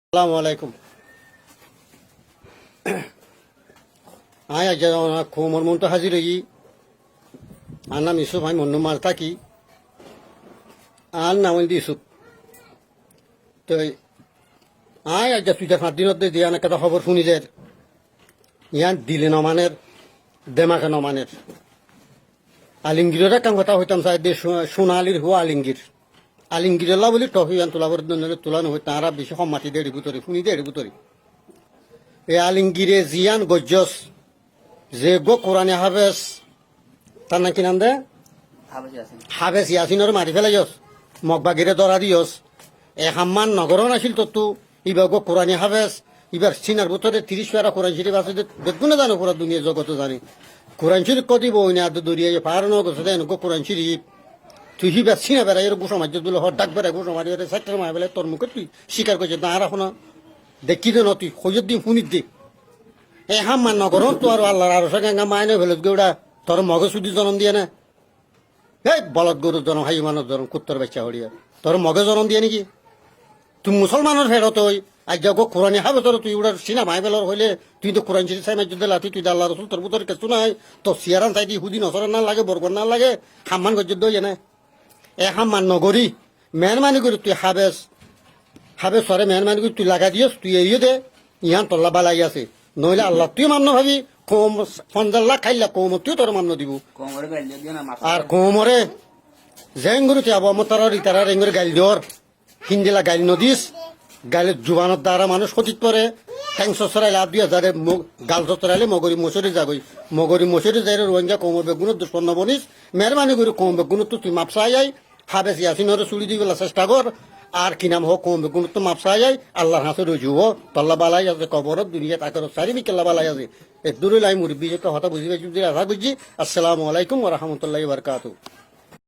আসসালামু আলাইকুম। আয় আজ কোমর মন তো হাজির হই। আর নাম ইসুফ, আমি মন্নু মার থাকি। আর নাম ইসুফ। তো আয় আজ তুই 5 দিনত দিয়ে অনেক কথা খবর শুনি যে ইয়ান দিলে নমানের দেমাকে নমানের আলিঙ্গিরের একটা কথা হইতাম চাই দে সোনালির হুয়া আলিঙ্গিরেলা বলি টফি আন তোলাবার তোলানো হয় তারা বেশি সম্মাতি দেড়ি বুতরি শুনি দেড়ি বুতরি এই আলিঙ্গিরে জিয়ান গজ্জস যে গো কোরআনে হাফেজ তার নাকি নাম দে হাফেজ ইয়াসিনের মারি ফেলাইস মগবাগিরে ধরা দিয়স এ হাম্মান নগরও নাছিল তো ইবার গো কোরআনে হাফেজ ইবার চিনার ভিতরে 30 পেরা কোরআন শরীফ আছে দেখুন না জানো পুরা দুনিয়া জগত জানি কোরআন শরীফ কদি বই না দরিয়া পাহাড় নগর দেন গো কোরআন শরীফ তুই হিবার চিনা বেড়া এর গোসা মাঝে দুলো হর ডাক বেড়া গোসা মারি সেক্টর মায় বেলা তোর মুখে তুই স্বীকার করছে না আর এখন দেখি দে ন তুই খোঁজের দিন শুনির দিক এ হাম্মান নগর তো আর আল্লাহর আরো সঙ্গে মায়নে ফেলত গৌড়া তোর মগে সুদি জন্ম দিয়ে না এই বলদ গরুর জন্ম হাই মানুষ জন্ম কুত্তর বাচ্চা হরিয়া তোর মগে জন্ম দিয়ে নাকি তুই মুসলমানের ফেরত হই আজ যাও কোরআনে হবে তোর তুই ওটার সিনা মাই বেলার হইলে তুই তো কোরআন শরীফ সাই মাঝে দিলা তুই আল্লাহ রসুল তোর ভিতরে কিছু নাই তো সিয়ারান চাই দিয়ে হুদি নসর না লাগে বরবর না লাগে হাম্মান গজ্জত দই না এ হাম্মান নগরী মেহরবানি করি তুই হাবেস সরে মেহরবানি করি তুই লাগা দিয়স তুই এড়িয়ে দে ইহান তল্লা বালাই আছে নইলে আল্লাহ তুই মান্য ভাবি কম 50 লাখ খাইলা কম তুই তোর মান্য দিব আর কোমরে জেঙ্গুরু তুই আবো তারা রিতারা রেঙ্গুর গাইল দিওর হিন্দিলা গাইল নদিস গাইলে জুবানের দ্বারা মানুষ ক্ষতিত পরে ট্যাংস চড়াইলে আর 2000 গাল চড়াইলে মগরি মশুরি যাগই মগরি মশুরি যাই রোহিঙ্গা কম বেগুন দুষ্পন্ন বনিস মেহরবানি করি কম বেগুন তো তুই মাপসাই যাই হাবেস ইয়াসিনের চুরি দিবেলা চেষ্টা কর আর কি নাম হোক কম বেগুন তো মাপসাই যাই আল্লাহর হাতে রুজু হো তল্লা বালাই আছে কবরত দুনিয়া তাকে চারিবি কেল্লা বালাই আছে এ দূরে লাই মুরব্বী হতা বুঝি পাইছি আশা বুঝছি। আসসালামু আলাইকুম ওয়া রাহমাতুল্লাহি ওয়া বারাকাতুহু।